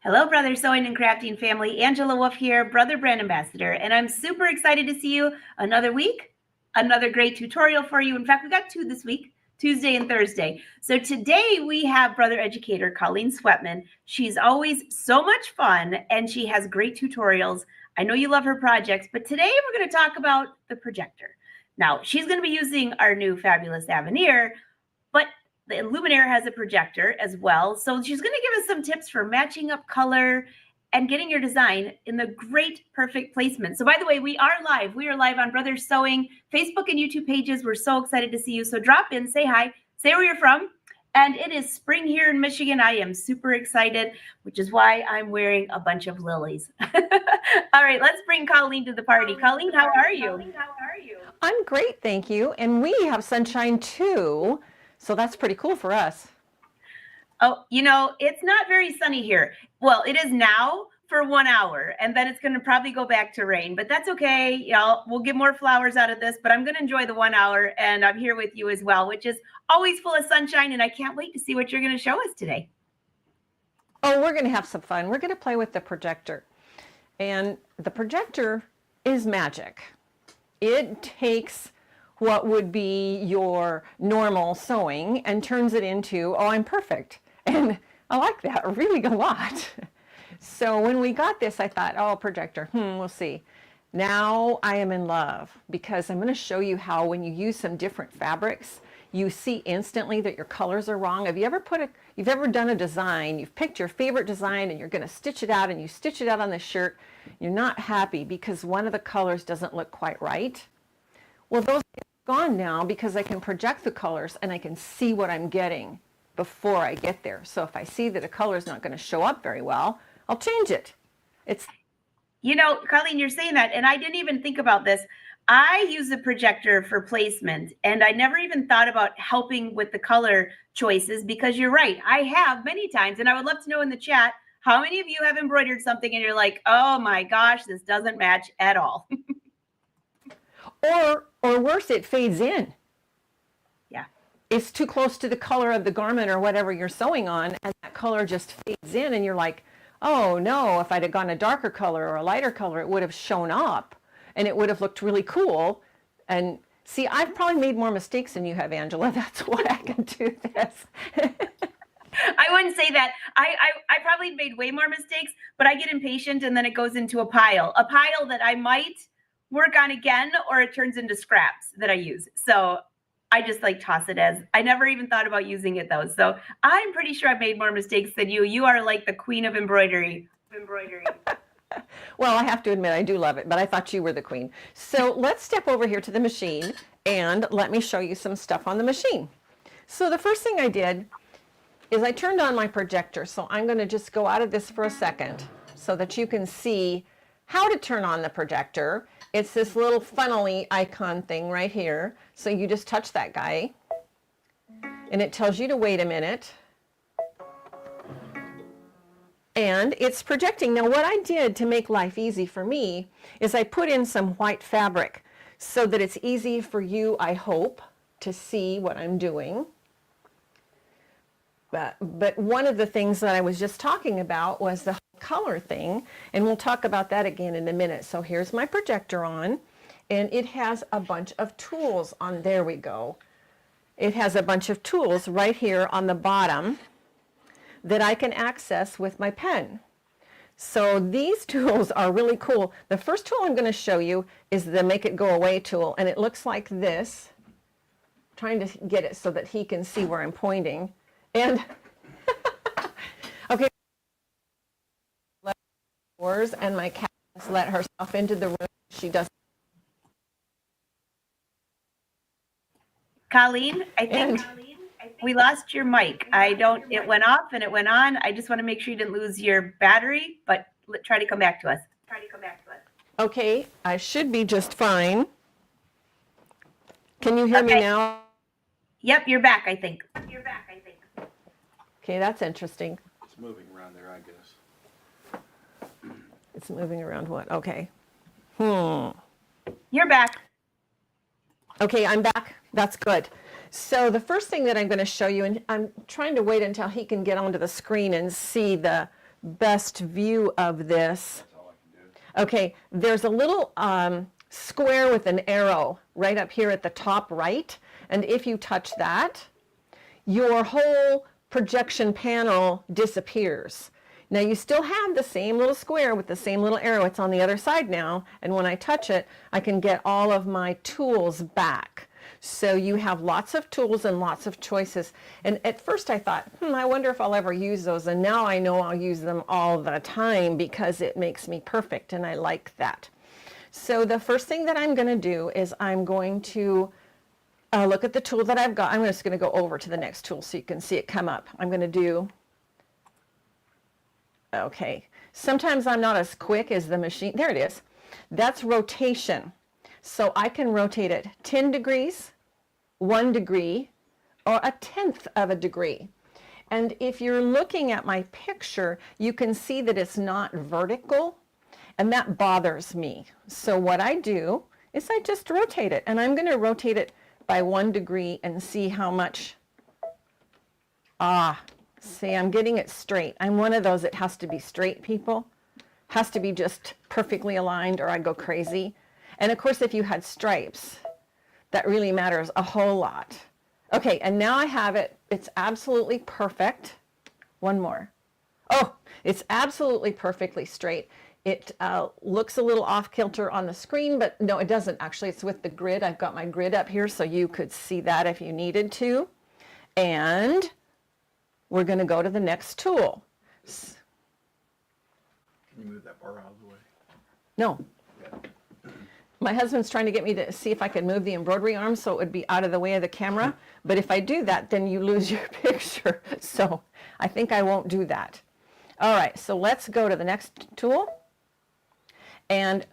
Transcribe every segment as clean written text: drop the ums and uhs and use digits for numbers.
Hello, Brother Sewing and Crafting family. Angela Wolf here, Brother Brand Ambassador, and I'm super excited to see you another week, another great tutorial for you. In fact, we got two this week, Tuesday and Thursday. So today we have Brother Educator Coleen Swettman. She's always so much fun, and she has great tutorials. I know you love her projects, but today we're going to talk about the projector. Now, she's going to be using our new fabulous Aveneer, but the Luminaire has a projector as well. So she's going to give us some tips for matching up color and getting your design in the great, perfect placement. So by the way, we are live. We are live on Brother Sewing, Facebook and YouTube pages. We're so excited to see you. So drop in, say hi, say where you're from. And it is spring here in Michigan. I am super excited, which is why I'm wearing a bunch of lilies. All right, let's bring Coleen to the party. Coleen, how are you? I'm great, thank you. And we have sunshine too. So that's pretty cool for us. Oh, you know, it's not very sunny here. Well, it is now for 1 hour, and then it's going to probably go back to rain, but that's okay. You know, we'll get more flowers out of this, but I'm going to enjoy the 1 hour, and I'm here with you as well, which is always full of sunshine, and I can't wait to see what you're going to show us today. Oh, we're going to have some fun. We're going to play with the projector. And the projector is magic. It takes what would be your normal sewing and turns it into, oh, I'm perfect. And I like that really a lot. So when we got this, I thought, oh, projector, we'll see. Now I am in love because I'm going to show you how when you use some different fabrics, you see instantly that your colors are wrong. Have you ever you've ever done a design, you've picked your favorite design and you're going to stitch it out and you stitch it out on the shirt. You're not happy because one of the colors doesn't look quite right. Well, those are gone now because I can project the colors and I can see what I'm getting before I get there. So if I see that a color is not going to show up very well, I'll change it. You know, Coleen, you're saying that, and I didn't even think about this. I use the projector for placement, and I never even thought about helping with the color choices because you're right. I have many times, and I would love to know in the chat, how many of you have embroidered something and you're like, oh my gosh, this doesn't match at all. Or worse, it fades in. Yeah. It's too close to the color of the garment or whatever you're sewing on, and that color just fades in, and you're like, oh no, if I'd have gone a darker color or a lighter color, it would have shown up, and it would have looked really cool. And see, I've probably made more mistakes than you have, Angela. That's why I can do this. I wouldn't say that. I probably made way more mistakes, but I get impatient, and then it goes into a pile that I might work on again, or it turns into scraps that I use. So I just like toss it as, I never even thought about using it though. So I'm pretty sure I've made more mistakes than you. You are like the queen of embroidery. Well, I have to admit, I do love it, but I thought you were the queen. So let's step over here to the machine and let me show you some stuff on the machine. So the first thing I did is I turned on my projector. So I'm going to just go out of this for a second so that you can see how to turn on the projector. It's this little funnel-y icon thing right here. So you just touch that guy and it tells you to wait a minute. And it's projecting. Now what I did to make life easy for me is I put in some white fabric so that it's easy for you, I hope, to see what I'm doing. But one of the things that I was just talking about was the color thing, and we'll talk about that again in a minute. So here's my projector on, and it has a bunch of tools on. There we go. It has a bunch of tools right here on the bottom that I can access with my pen. So these tools are really cool. The first tool I'm going to show you is the Make It Go Away tool, and it looks like this. I'm trying to get it so that he can see where I'm pointing. And okay, and my cat has let herself into the room. She doesn't. Coleen, I think we lost your mic. It went off and it went on. I just want to make sure you didn't lose your battery, but try to come back to us. Okay, I should be just fine. Can you hear me now? Yep, you're back, I think. Okay, that's interesting. It's moving around there, I guess. It's moving around what? Okay. You're back. Okay, I'm back. That's good. So the first thing that I'm going to show you, and I'm trying to wait until he can get onto the screen and see the best view of this. That's all I can do. Okay, there's a little square with an arrow right up here at the top right, and if you touch that, your whole projection panel disappears. Now you still have the same little square with the same little arrow. It's on the other side now, and when I touch it, I can get all of my tools back. So you have lots of tools and lots of choices. And at first I thought, I wonder if I'll ever use those. And now I know I'll use them all the time because it makes me perfect, and I like that. So the first thing that I'm going to do is I'm going to look at the tool that I've got. I'm just going to go over to the next tool so you can see it come up. I'm going to do, okay, sometimes I'm not as quick as the machine. There it is. That's rotation. So I can rotate it 10 degrees, 1 degree, or 1/10 of a degree. And if you're looking at my picture, you can see that it's not vertical, and that bothers me. So what I do is I just rotate it, and I'm going to rotate it by 1 degree and see how much. See, I'm getting it straight. I'm one of those that has to be straight people. Has to be just perfectly aligned or I go crazy. And of course, if you had stripes, that really matters a whole lot. Okay, and now I have it. It's absolutely perfect. One more. Oh, it's absolutely perfectly straight. It looks a little off kilter on the screen, but no, it doesn't actually. It's with the grid. I've got my grid up here so you could see that if you needed to. And we're going to go to the next tool. Can you move that bar out of the way? No. My husband's trying to get me to see if I can move the embroidery arm so it would be out of the way of the camera. But if I do that, then you lose your picture. So I think I won't do that. All right, so let's go to the next tool. And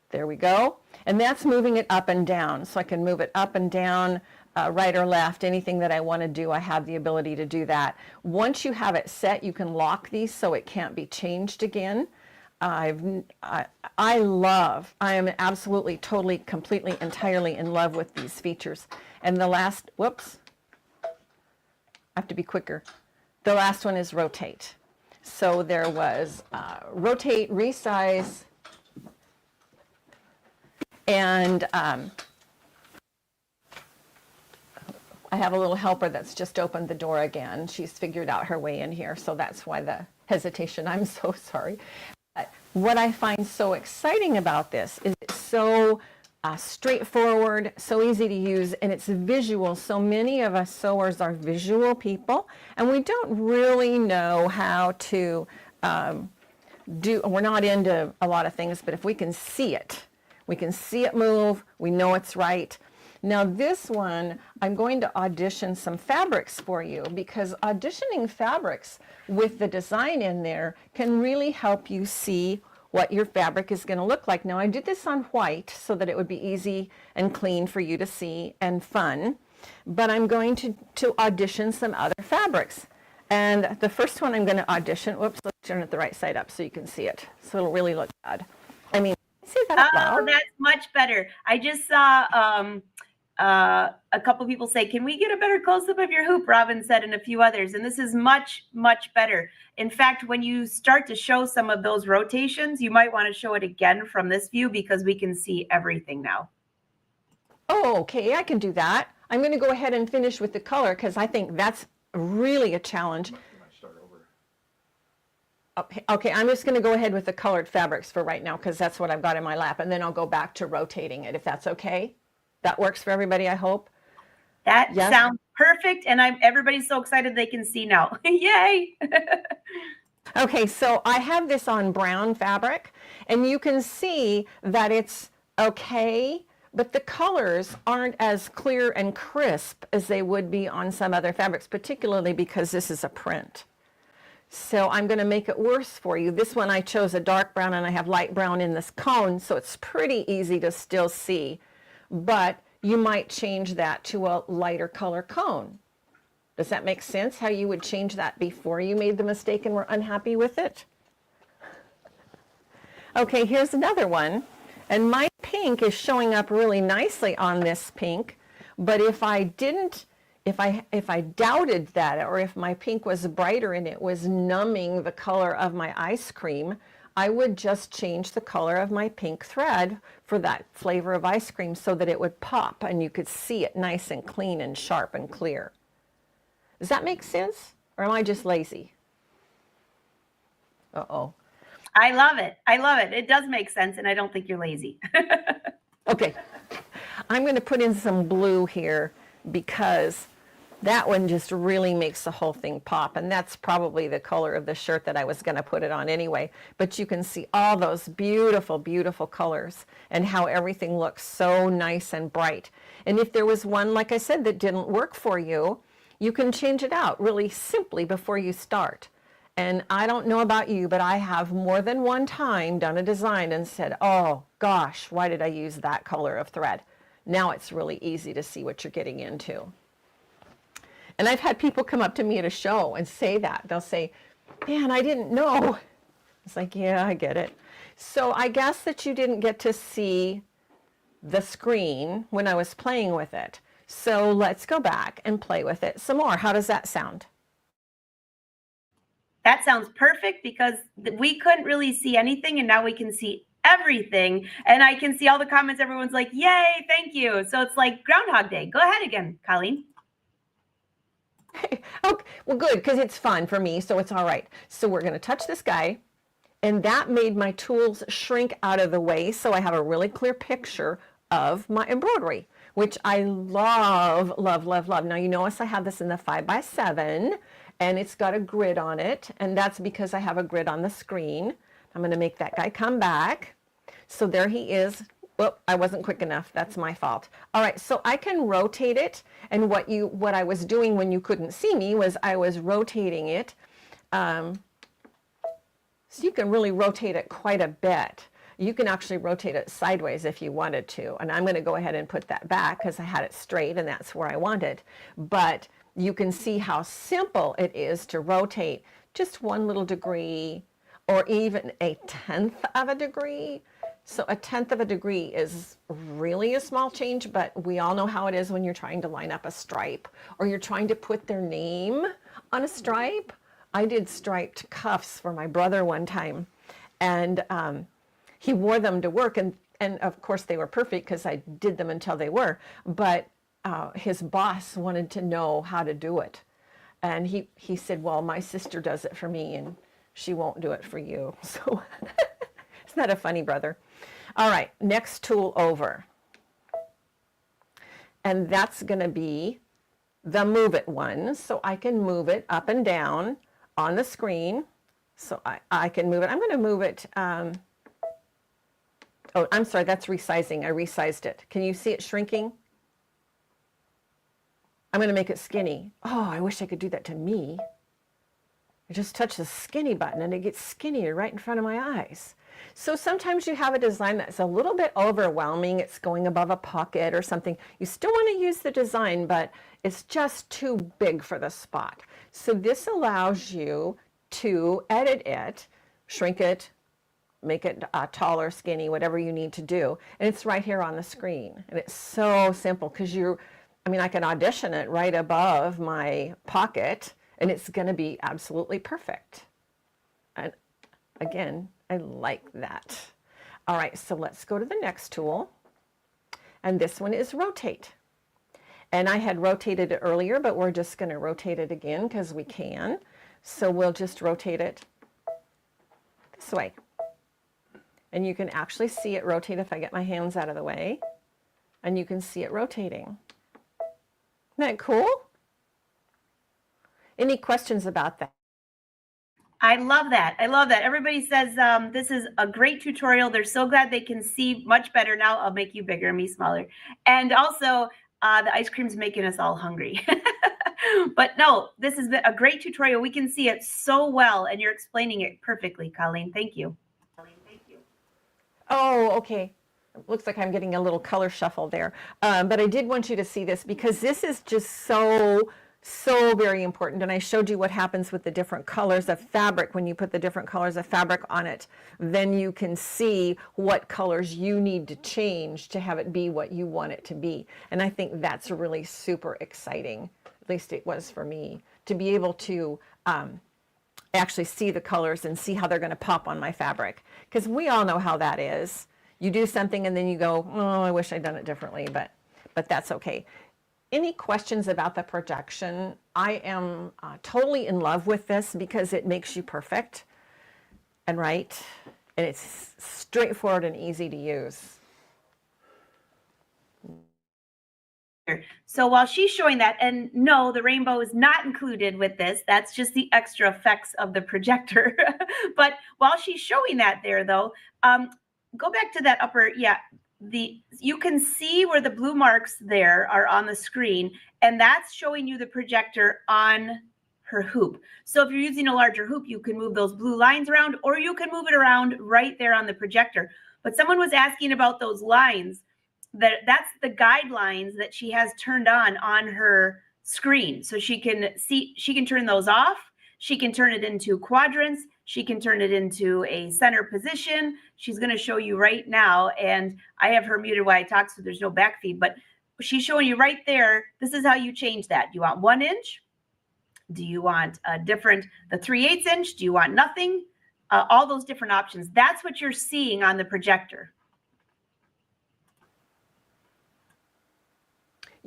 there we go. And that's moving it up and down. So I can move it up and down, right or left, anything that I want to do, I have the ability to do that. Once you have it set, you can lock these so it can't be changed again. I am absolutely, totally, completely, entirely in love with these features. And the last, whoops, I have to be quicker. The last one is rotate. So there was rotate, resize, and I have a little helper that's just opened the door again. She's figured out her way in here, so that's why the hesitation. I'm so sorry. What I find so exciting about this is it's so straightforward, so easy to use, and it's visual. So many of us sewers are visual people, and we don't really know how to we're not into a lot of things, but if we can see it move, we know it's right. Now this one, I'm going to audition some fabrics for you because auditioning fabrics with the design in there can really help you see what your fabric is going to look like. Now I did this on white so that it would be easy and clean for you to see and fun, but I'm going to audition some other fabrics. And the first one I'm going to audition, whoops, let's turn it the right side up so you can see it. So it'll really look bad. I mean, see that out loud? Oh, that's much better. I just saw a couple people say, can we get a better close-up of your hoop? Robin said, and a few others. And this is much, much better. In fact, when you start to show some of those rotations, you might want to show it again from this view because we can see everything now. Oh, okay, I can do that. I'm going to go ahead and finish with the color because I think that's really a challenge. You might start over. Okay, I'm just going to go ahead with the colored fabrics for right now because that's what I've got in my lap, and then I'll go back to rotating it if that's okay. That works for everybody, I hope. That Yes? sounds perfect, and everybody's so excited they can see now. Yay! Okay, so I have this on brown fabric, and you can see that it's okay, but the colors aren't as clear and crisp as they would be on some other fabrics, particularly because this is a print. So I'm going to make it worse for you. This one I chose a dark brown, and I have light brown in this cone, so it's pretty easy to still see. But you might change that to a lighter color cone. Does that make sense? How you would change that before you made the mistake and were unhappy with it? Okay, here's another one. And my pink is showing up really nicely on this pink. But if I didn't if I doubted that, or if my pink was brighter and it was numbing the color of my ice cream, I would just change the color of my pink thread for that flavor of ice cream so that it would pop and you could see it nice and clean and sharp and clear. Does that make sense? Or am I just lazy? Uh-oh. I love it. I love it. It does make sense, and I don't think you're lazy. Okay. I'm going to put in some blue here because that one just really makes the whole thing pop, and that's probably the color of the shirt that I was going to put it on anyway. But you can see all those beautiful, beautiful colors and how everything looks so nice and bright. And if there was one, like I said, that didn't work for you, you can change it out really simply before you start. And I don't know about you, but I have more than one time done a design and said, oh gosh, why did I use that color of thread? Now it's really easy to see what you're getting into. And I've had people come up to me at a show and say that. They'll say, man, I didn't know. It's like, yeah, I get it. So I guess that you didn't get to see the screen when I was playing with it. So let's go back and play with it some more. How does that sound? That sounds perfect because we couldn't really see anything, and now we can see everything. And I can see all the comments. Everyone's like, yay, thank you. So it's like Groundhog Day. Go ahead again, Coleen. Okay, well, good, because it's fun for me, so it's all right. So we're going to touch this guy, and that made my tools shrink out of the way, so I have a really clear picture of my embroidery, which I love, love, love, love. Now, you notice I have this in the 5x7, and it's got a grid on it, and that's because I have a grid on the screen. I'm going to make that guy come back. So there he is. Whoop, I wasn't quick enough. That's my fault. All right, so I can rotate it, and what I was doing when you couldn't see me was I was rotating it. So you can really rotate it quite a bit. You can actually rotate it sideways if you wanted to, and I'm going to go ahead and put that back because I had it straight, and that's where I want it. But you can see how simple it is to rotate just 1 little degree or even 1/10 of a degree. So 1/10 of a degree is really a small change, but we all know how it is when you're trying to line up a stripe or you're trying to put their name on a stripe. I did striped cuffs for my brother one time, and he wore them to work, and of course they were perfect because I did them until they were, but his boss wanted to know how to do it. And he said, well, my sister does it for me and she won't do it for you. So isn't that a funny brother? All right, next tool over. And that's going to be the move it one. So I can move it up and down on the screen. So I can move it. I'm going to move it. Oh, I'm sorry, that's resizing. I resized it. Can you see it shrinking? I'm going to make it skinny. Oh, I wish I could do that to me. I just touch the skinny button and it gets skinnier right in front of my eyes. So sometimes you have a design that's a little bit overwhelming. It's going above a pocket or something. You still want to use the design, but it's just too big for the spot. So this allows you to edit it, shrink it, make it taller, skinny, whatever you need to do. And it's right here on the screen. And it's so simple because I can audition it right above my pocket and it's going to be absolutely perfect. And again, I like that. All right, so let's go to the next tool. And this one is rotate. And I had rotated it earlier, but we're just going to rotate it again because we can. So we'll just rotate it this way. And you can actually see it rotate if I get my hands out of the way. And you can see it rotating. Isn't that cool? Any questions about that? I love that. I love that. Everybody says this is a great tutorial. They're so glad they can see much better now. I'll make you bigger, me smaller. And also, the ice cream's making us all hungry. But no, this has been a great tutorial. We can see it so well, and you're explaining it perfectly, Coleen. Thank you. Oh, okay. Looks like I'm getting a little color shuffle there. But I did want you to see this because this is just so very important. And I showed you what happens with the different colors of fabric when you put the different colors of fabric on it. Then you can see what colors you need to change to have it be what you want it to be. And I think that's really super exciting. at least it was for me, to be able to actually see the colors and see how they're going to pop on my fabric. Because we all know how that is. You do something and then you go, oh, I wish I'd done it differently, but that's okay. Any questions about the projection? I am totally in love with this because it makes you perfect and right, and it's straightforward and easy to use. So while she's showing that, and no, the rainbow is not included with this. That's just the extra effects of the projector. But while she's showing that there, though, go back to that upper, you can see where the blue marks there are on the screen, and that's showing you the projector on her hoop. So if you're using a larger hoop, you can move those blue lines around, or you can move it around right there on the projector. But someone was asking about those lines. That's the guidelines that she has turned on her screen. So she can turn those off. She can turn it into quadrants. She can turn it into a center position. She's going to show you right now. And I have her muted while I talk, so there's no back feed, but she's showing you right there. This is how you change that. Do you want 1 inch? Do you want a different, the 3/8 inch? Do you want nothing? All those different options. That's what you're seeing on the projector.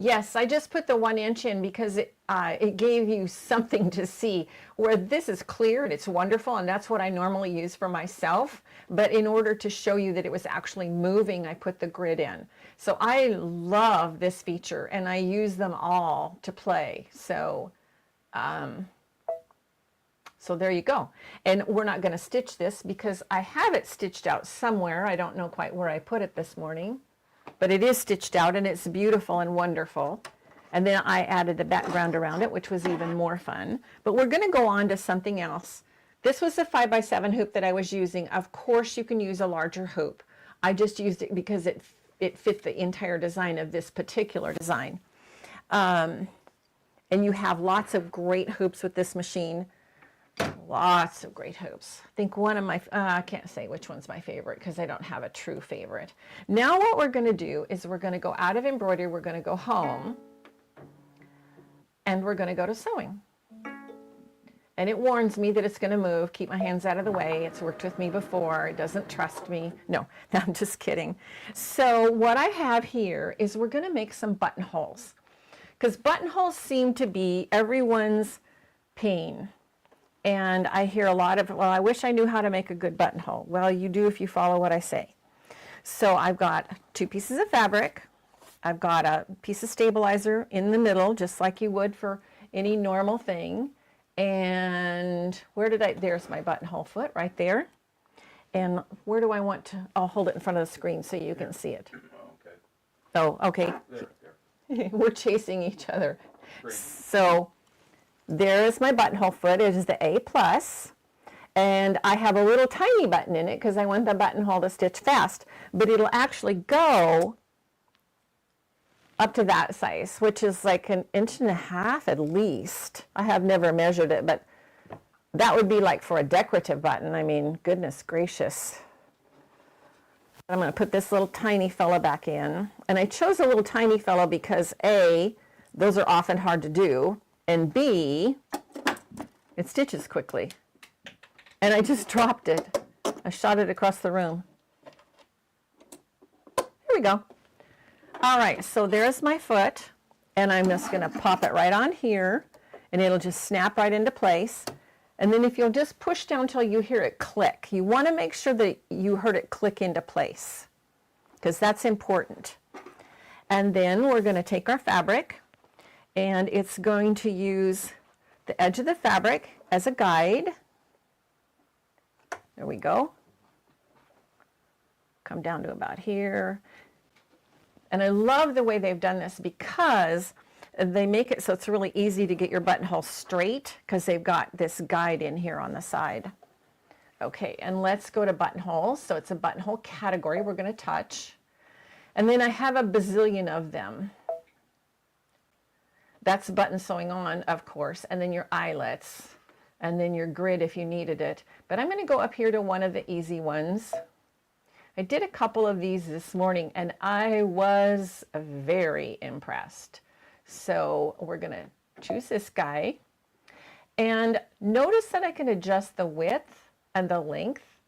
Yes, I just put the 1 inch in because it gave you something to see, where this is clear and it's wonderful, and that's what I normally use for myself. But in order to show you that it was actually moving, I put the grid in. So I love this feature, and I use them all to play. So, so there you go. And we're not going to stitch this because I have it stitched out somewhere. I don't know quite where I put it this morning. But it is stitched out, and it's beautiful and wonderful. And then I added the background around it, which was even more fun. But we're going to go on to something else. This was a 5x7 hoop that I was using. Of course, you can use a larger hoop. I just used it because it fit the entire design of this particular design. And you have lots of great hoops with this machine. Lots of great hoops. I think one of my, I can't say which one's my favorite because I don't have a true favorite. Now what we're going to do is we're going to go out of embroidery, we're going to go home, and we're going to go to sewing. And it warns me that it's going to move. Keep my hands out of the way. It's worked with me before. It doesn't trust me. No, I'm just kidding. So what I have here is we're going to make some buttonholes, because buttonholes seem to be everyone's pain. And I hear a lot of, well, I wish I knew how to make a good buttonhole. Well, you do if you follow what I say. So I've got 2 pieces of fabric. I've got a piece of stabilizer in the middle, just like you would for any normal thing. And there's my buttonhole foot right there. And where do I want to, I'll hold it in front of the screen so you can see it. Oh, okay. There. We're chasing each other. Great. So there is my buttonhole foot. It is the A+, and I have a little tiny button in it because I want the buttonhole to stitch fast, but it'll actually go up to that size, which is like 1.5 inches at least. I have never measured it, but that would be like for a decorative button. I mean, goodness gracious. I'm going to put this little tiny fella back in, and I chose a little tiny fella because A, those are often hard to do, and B, it stitches quickly. And I just dropped it. I shot it across the room. Here we go. All right, so there's my foot, and I'm just going to pop it right on here, and it'll just snap right into place. And then if you'll just push down until you hear it click, you want to make sure that you heard it click into place, because that's important. And then we're going to take our fabric, and it's going to use the edge of the fabric as a guide. There we go. Come down to about here. And I love the way they've done this because they make it so it's really easy to get your buttonhole straight because they've got this guide in here on the side. Okay, and let's go to buttonholes. So it's a buttonhole category we're going to touch. And then I have a bazillion of them. That's button sewing on, of course, and then your eyelets, and then your grid if you needed it. But I'm going to go up here to one of the easy ones. I did a couple of these this morning, and I was very impressed. So we're going to choose this guy. And notice that I can adjust the width and the length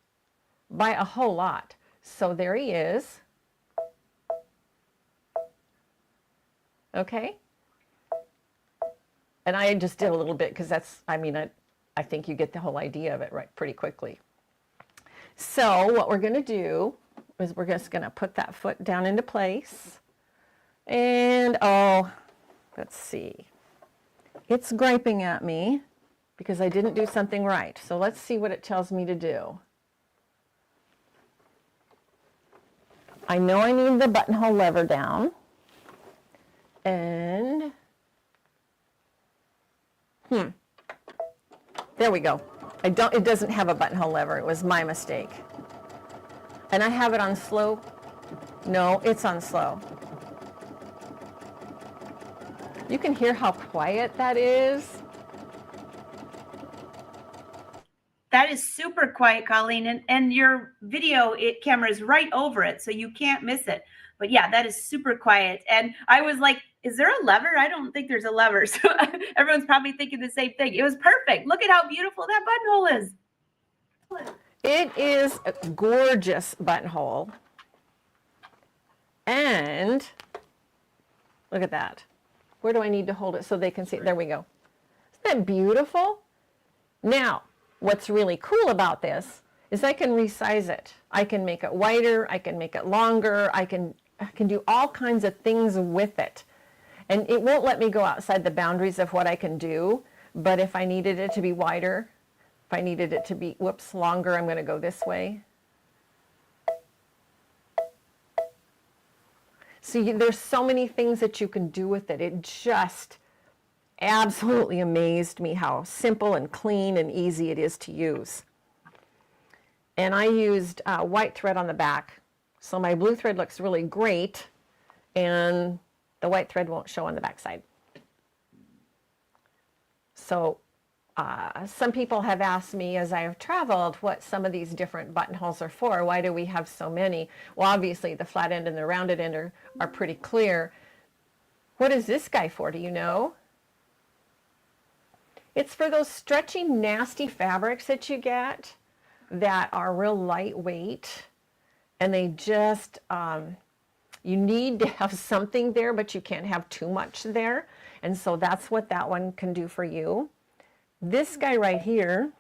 by a whole lot. So there he is. Okay. And I just did a little bit because that's, I mean, I think you get the whole idea of it right pretty quickly. So what we're going to do is we're just going to put that foot down into place. And, oh, let's see. It's griping at me because I didn't do something right. So let's see what it tells me to do. I know I need the buttonhole lever down. And, there we go. It doesn't have a buttonhole lever. It was my mistake. And I have it on slow. No, it's on slow. You can hear how quiet that is. That is super quiet, Coleen, and your video camera is right over it, so you can't miss it. But yeah, that is super quiet. And I was like, is there a lever? I don't think there's a lever. So everyone's probably thinking the same thing. It was perfect. Look at how beautiful that buttonhole is. It is a gorgeous buttonhole. And look at that. Where do I need to hold it so they can see it? There we go. Isn't that beautiful? Now, what's really cool about this is I can resize it. I can make it wider. I can make it longer. I can do all kinds of things with it. And it won't let me go outside the boundaries of what I can do. But if I needed it to be wider, if I needed it to be, longer, I'm going to go this way. So there's so many things that you can do with it. It just absolutely amazed me how simple and clean and easy it is to use. And I used white thread on the back. So my blue thread looks really great, and the white thread won't show on the back side. So some people have asked me as I have traveled what some of these different buttonholes are for. Why do we have so many? Well, obviously the flat end and the rounded end are pretty clear. What is this guy for? Do you know? It's for those stretchy, nasty fabrics that you get that are real lightweight, and they just, you need to have something there, but you can't have too much there. And so that's what that one can do for you. This guy right here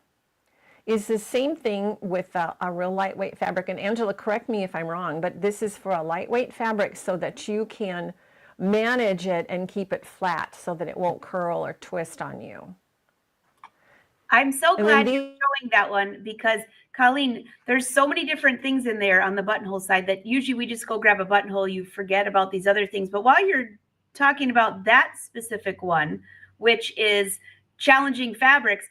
is the same thing with a real lightweight fabric. And Angela, correct me if I'm wrong, but this is for a lightweight fabric so that you can manage it and keep it flat so that it won't curl or twist on you. I'm so glad you're showing that one because, Coleen, there's so many different things in there on the buttonhole side that usually we just go grab a buttonhole, you forget about these other things. But while you're talking about that specific one, which is challenging fabrics,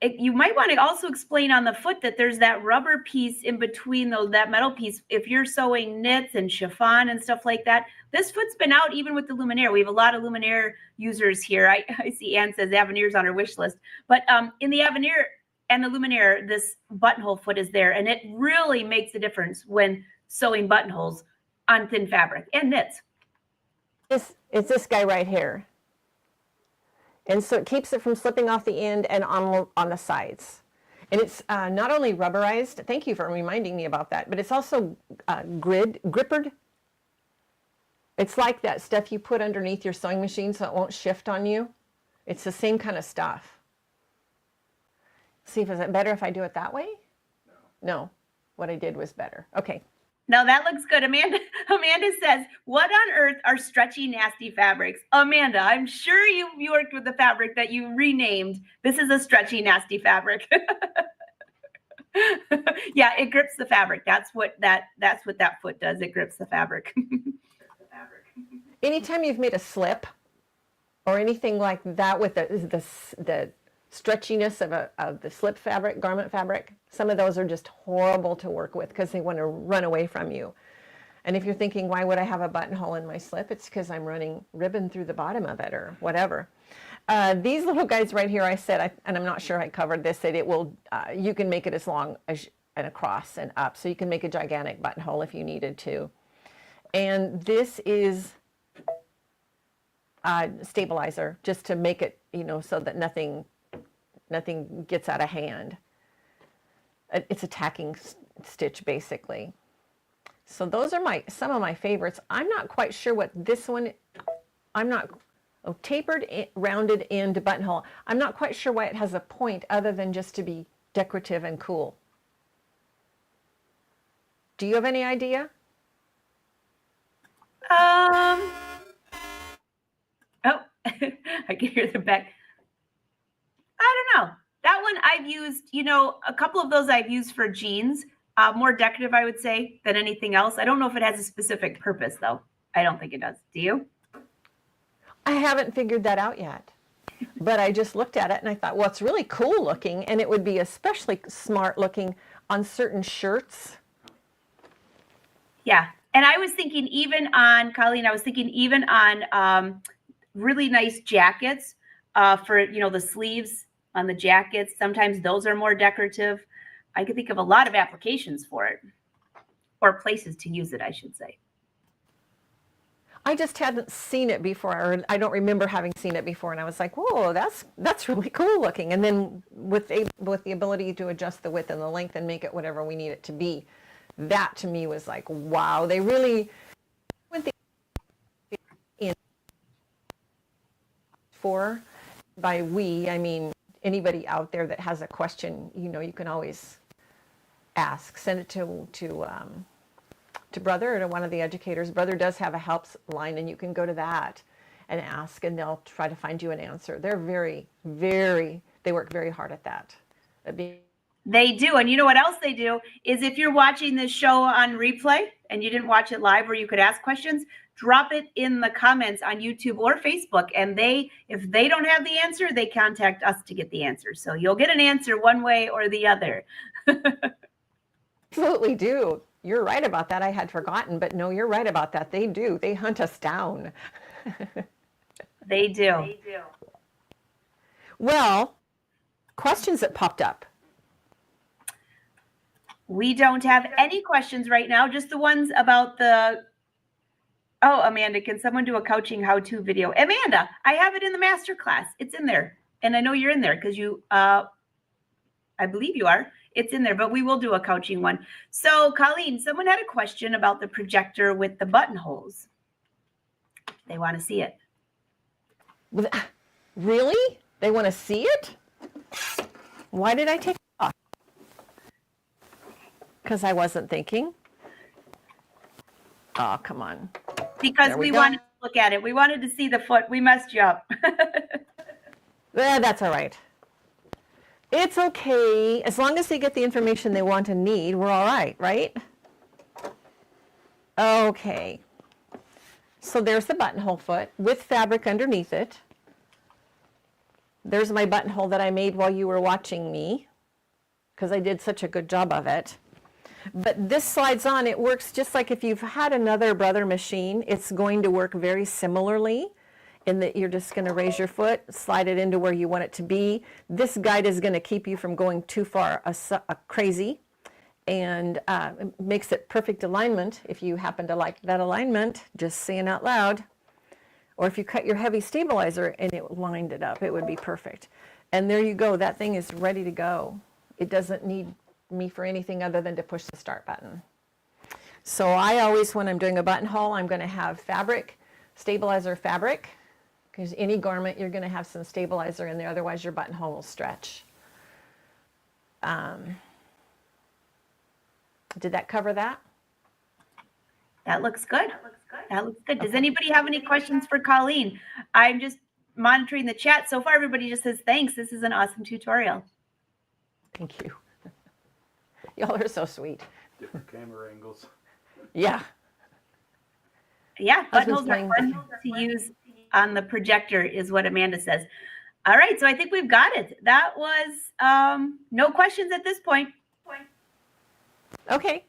you might want to also explain on the foot that there's that rubber piece in between that metal piece. If you're sewing knits and chiffon and stuff like that, this foot's been out even with the Luminaire. We have a lot of Luminaire users here. I see Anne says Aveneer's on her wish list. But in the Aveneer and the Luminaire, this buttonhole foot is there. And it really makes a difference when sewing buttonholes on thin fabric and knits. It's this guy right here. And so it keeps it from slipping off the end and on the sides. And it's not only rubberized, thank you for reminding me about that, but it's also grippered. It's like that stuff you put underneath your sewing machine so it won't shift on you. It's the same kind of stuff. See, is it better if I do it that way? No, what I did was better. Okay. No, that looks good. Amanda says, what on earth are stretchy, nasty fabrics? Amanda, I'm sure you worked with the fabric that you renamed. This is a stretchy, nasty fabric. Yeah, it grips the fabric. That's what that foot does. It grips the fabric. Anytime you've made a slip or anything like that with the stretchiness of the slip fabric, garment fabric, some of those are just horrible to work with because they want to run away from you. And if you're thinking, why would I have a buttonhole in my slip? It's because I'm running ribbon through the bottom of it or whatever. These little guys right here, I said, and I'm not sure I covered this, that it will, you can make it as long as and across and up. So you can make a gigantic buttonhole if you needed to. And this is stabilizer just to make it, so that nothing gets out of hand. It's a tacking stitch basically. So those are some of my favorites. I'm not quite sure what this one, tapered, rounded end buttonhole. I'm not quite sure why it has a point other than just to be decorative and cool. Do you have any idea? Oh, I can hear the back. I don't know. That one I've used, a couple of those I've used for jeans. More decorative, I would say, than anything else. I don't know if it has a specific purpose, though. I don't think it does. Do you? I haven't figured that out yet. But I just looked at it and I thought, well, it's really cool looking, and it would be especially smart looking on certain shirts. Yeah. And I was thinking even on, Coleen, really nice jackets for, the sleeves on the jackets. Sometimes those are more decorative. I could think of a lot of applications for it, or places to use it, I should say. I just hadn't seen it before, or I don't remember having seen it before, and I was like, whoa, that's really cool looking. And then with the ability to adjust the width and the length and make it whatever we need it to be, that to me was like, wow, they really went in for. By we, I mean anybody out there that has a question, you can always ask. Send it to Brother or to one of the educators. Brother does have a helps line, and you can go to that and ask, and they'll try to find you an answer. They're they work very hard at that. They do. And you know what else they do is if you're watching this show on replay and you didn't watch it live where you could ask questions, drop it in the comments on YouTube or Facebook. And if they don't have the answer, they contact us to get the answer. So you'll get an answer one way or the other. Absolutely do. You're right about that. I had forgotten, but no, you're right about that. They do. They hunt us down. They do. Well, questions that popped up. We don't have any questions right now, just the ones about oh, Amanda, can someone do a coaching how-to video? Amanda, I have it in the master class. It's in there. And I know you're in there because I believe you are. It's in there, but we will do a coaching one. So, Coleen, someone had a question about the projector with the buttonholes. They want to see it. Really? They want to see it? Why did I take it off? Because I wasn't thinking. Oh, come on. Because we wanted to look at it. We wanted to see the foot. We messed you up. That's all right. It's okay. As long as they get the information they want and need, we're all right, right? Okay. So there's the buttonhole foot with fabric underneath it. There's my buttonhole that I made while you were watching me, because I did such a good job of it. But this slides on. It works just like if you've had another Brother machine. It's going to work very similarly in that you're just going to raise your foot, slide it into where you want it to be. This guide is going to keep you from going too far crazy, and it makes it perfect alignment if you happen to like that alignment, just saying out loud. Or if you cut your heavy stabilizer and it lined it up, it would be perfect. And there you go. That thing is ready to go. It doesn't need me for anything other than to push the start button. So I always, when I'm doing a buttonhole, I'm going to have fabric, stabilizer fabric, because any garment you're going to have some stabilizer in there, otherwise your buttonhole will stretch. Did that cover that? That looks good. That looks good. Does anybody have any questions for Coleen? I'm just monitoring the chat. So far, everybody just says, thanks. This is an awesome tutorial. Thank you. Y'all are so sweet. Different camera angles. Yeah. Yeah, buttonholes are fun to use on the projector is what Amanda says. All right, so I think we've got it. That was no questions at this point. Okay.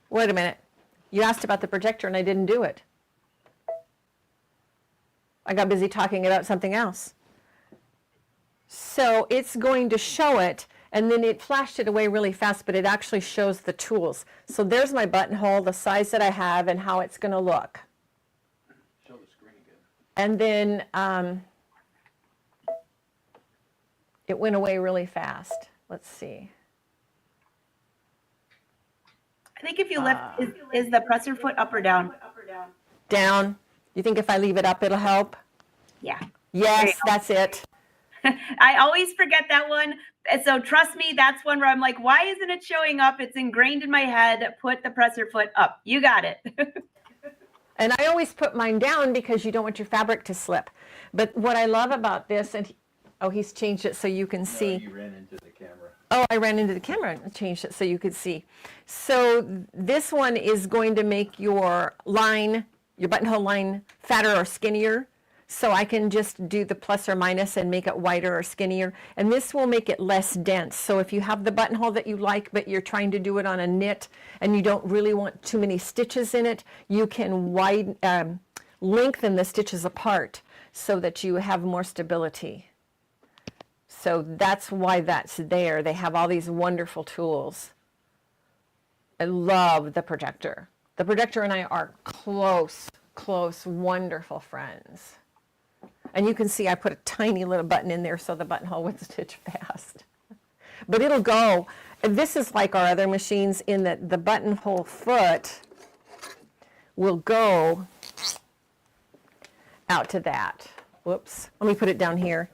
Wait a minute. You asked about the projector and I didn't do it. I got busy talking about something else. So it's going to show it, and then it flashed it away really fast, but it actually shows the tools. So there's my buttonhole, the size that I have, and how it's going to look. And then it went away really fast. Let's see. I think if you lift, is the presser foot up or down? Down. You think if I leave it up, it'll help? Yeah. Yes, that's it. I always forget that one. So trust me, that's one where I'm like, why isn't it showing up? It's ingrained in my head. Put the presser foot up. You got it. And I always put mine down because you don't want your fabric to slip. But what I love about this, and he's changed it so you can see. You ran into the camera. Oh, I ran into the camera and changed it so you could see. So this one is going to make your line, your buttonhole line, fatter or skinnier. So I can just do the plus or minus and make it wider or skinnier. And this will make it less dense. So if you have the buttonhole that you like, but you're trying to do it on a knit and you don't really want too many stitches in it, you can lengthen the stitches apart so that you have more stability. So that's why that's there. They have all these wonderful tools. I love the Projector. The Projector and I are close, wonderful friends. And you can see I put a tiny little button in there so the buttonhole would stitch fast. But it'll go. This is like our other machines in that the buttonhole foot will go out to that. Whoops. Let me put it down here.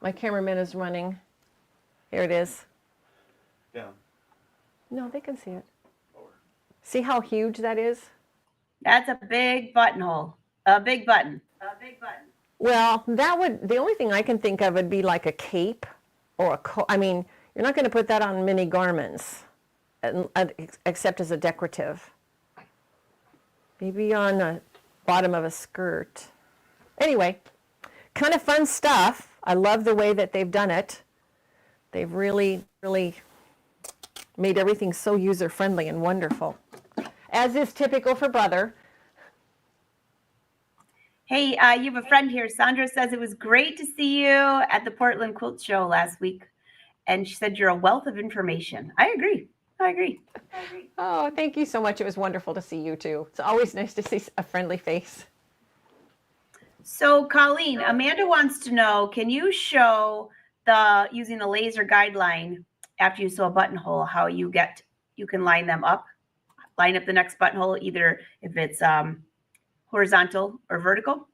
My cameraman is running. Here it is. Down. No, they can see it. See how huge that is? That's a big buttonhole. A big button. Well, the only thing I can think of would be like a cape or I mean, you're not going to put that on many garments, except as a decorative. Maybe on the bottom of a skirt. Anyway, kind of fun stuff. I love the way that they've done it. They've really made everything so user-friendly and wonderful, as is typical for Brother. Hey, you have a friend here. Sandra says it was great to see you at the Portland Quilt Show last week. And she said you're a wealth of information. I agree. Oh, thank you so much. It was wonderful to see you too. It's always nice to see a friendly face. So Coleen, Amanda wants to know, can you show using the laser guideline after you sew a buttonhole, how you can line them up, line up the next buttonhole, either if it's horizontal or vertical?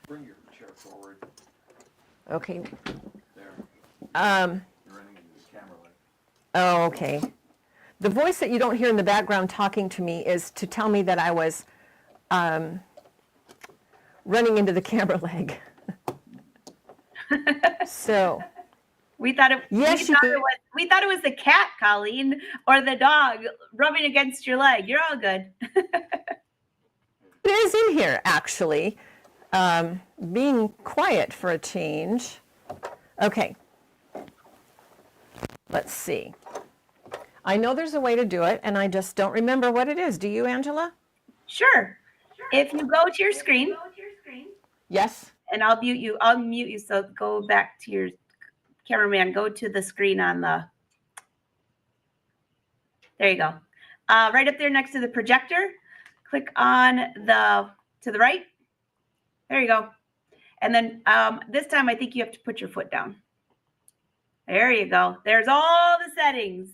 Bring your chair forward. Okay. There. Um, You're running into the camera like. oh, okay. The voice that you don't hear in the background talking to me is to tell me that I was running into the camera leg. So. We thought it was the cat, Coleen, or the dog rubbing against your leg. You're all good. It is in here, actually. Being quiet for a change. Okay. Let's see. I know there's a way to do it, and I just don't remember what it is. Do you, Angela? Sure. If you go to your screen. Yes. And I'll mute you. So go back to your cameraman. Go to the screen on the. There you go. Right up there next to the projector. Click on to the right. There you go. And then this time I think you have to put your foot down. There you go. There's all the settings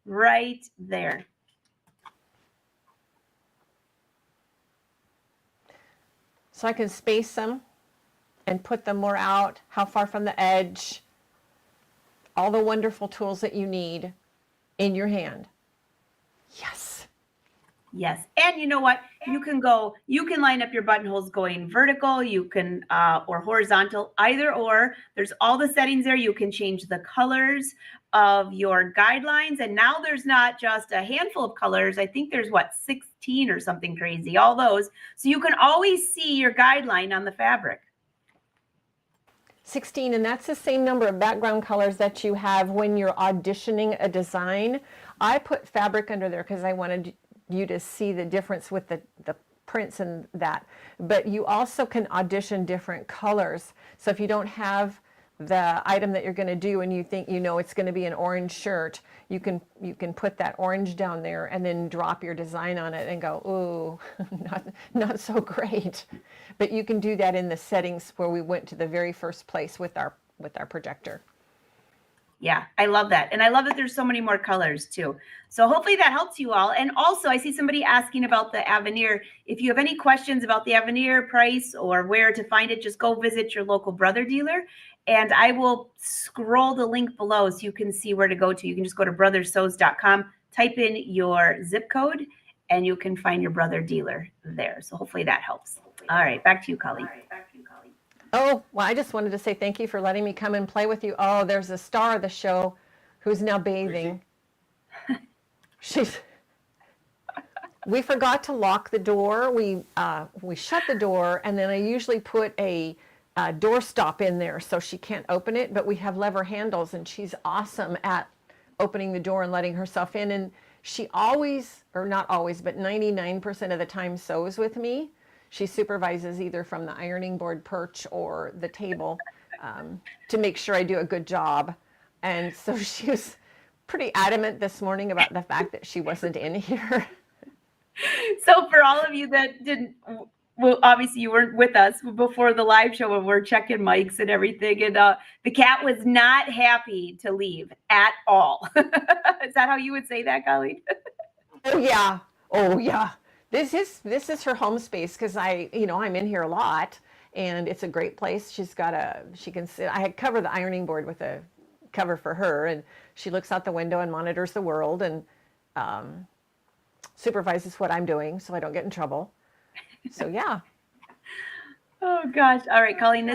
right there. So I can space them and put them more out, how far from the edge, all the wonderful tools that you need in your hand. Yes. Yes. And you know what? You can line up your buttonholes going vertical, you can, or horizontal, either or. There's all the settings there. You can change the colors of your guidelines. And now there's not just a handful of colors. I think there's 16 or something crazy, all those. So you can always see your guideline on the fabric. 16, and that's the same number of background colors that you have when you're auditioning a design. I put fabric under there because I wanted you to see the difference with the prints and that. But you also can audition different colors. So if you don't have the item that you're going to do and you think it's going to be an orange shirt, you can put that orange down there and then drop your design on it and go, ooh, not so great. But you can do that in the settings where we went to the very first place with our projector. Yeah, I love that. And I love that there's so many more colors too. So hopefully that helps you all. And also I see somebody asking about the Aveneer. If you have any questions about the Aveneer price or where to find it, just go visit your local brother dealer. And I will scroll the link below so you can see where to go to. You can just go to brothersews.com, type in your zip code, and you can find your brother dealer there. So hopefully that helps. All right, back to you, Coleen. Oh, well, I just wanted to say thank you for letting me come and play with you. Oh, there's a star of the show who's now bathing. We forgot to lock the door. We shut the door, and then I usually put a door stop in there so she can't open it, but we have lever handles, and she's awesome at opening the door and letting herself in. And she always, or not always, but 99% of the time sews with me. She supervises either from the ironing board perch or the table to make sure I do a good job. And so she was pretty adamant this morning about the fact that she wasn't in here. So for all of you that didn't, well, obviously you weren't with us before the live show when we're checking mics and everything. And the cat was not happy to leave at all. Is that how you would say that, Coleen? Oh, yeah. Oh, yeah. This is her home space because I'm in here a lot, and it's a great place. She can sit. I had covered the ironing board with a cover for her, and she looks out the window and monitors the world and supervises what I'm doing so I don't get in trouble. So yeah. Oh gosh. All right, Coleen,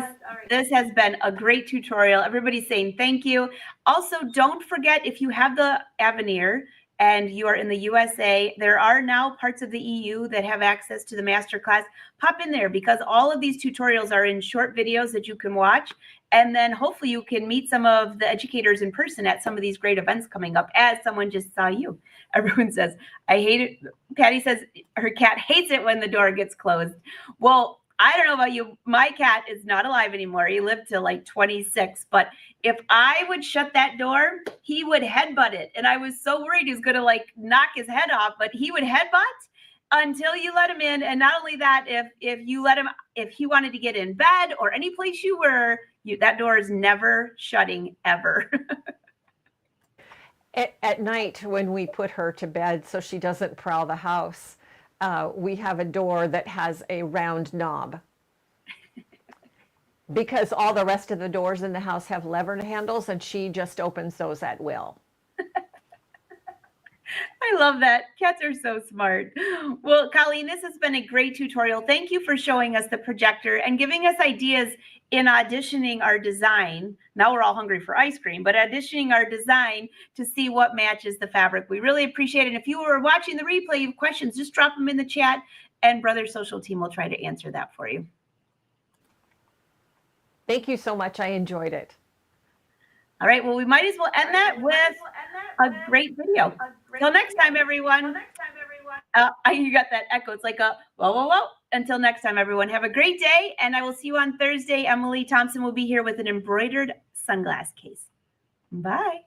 this has been a great tutorial. Everybody's saying thank you. Also, don't forget, if you have the Aveneer and you are in the USA, there are now parts of the EU that have access to the masterclass. Pop in there because all of these tutorials are in short videos that you can watch. And then hopefully you can meet some of the educators in person at some of these great events coming up, as someone just saw you. Everyone says, I hate it. Patty says her cat hates it when the door gets closed. Well, I don't know about you. My cat is not alive anymore. He lived till like 26. But if I would shut that door, he would headbutt it. And I was so worried he was going to like knock his head off. But he would headbutt until you let him in. And not only that, if you let him, if he wanted to get in bed or any place you were, that door is never shutting ever. At night when we put her to bed so she doesn't prowl the house, we have a door that has a round knob because all the rest of the doors in the house have lever handles, and she just opens those at will. I love that. Cats are so smart. Well, Coleen, this has been a great tutorial. Thank you for showing us the projector and giving us ideas in auditioning our design. Now we're all hungry for ice cream, but auditioning our design to see what matches the fabric. We really appreciate it. If you were watching the replay, you have questions, just drop them in the chat and Brother Social Team will try to answer that for you. Thank you so much. I enjoyed it. All right. Well, we might as well end that with a great video. Till next time, everyone. You got that echo. It's like a whoa, whoa, whoa. Until next time, everyone. Have a great day. And I will see you on Thursday. Emily Thompson will be here with an embroidered sunglass case. Bye.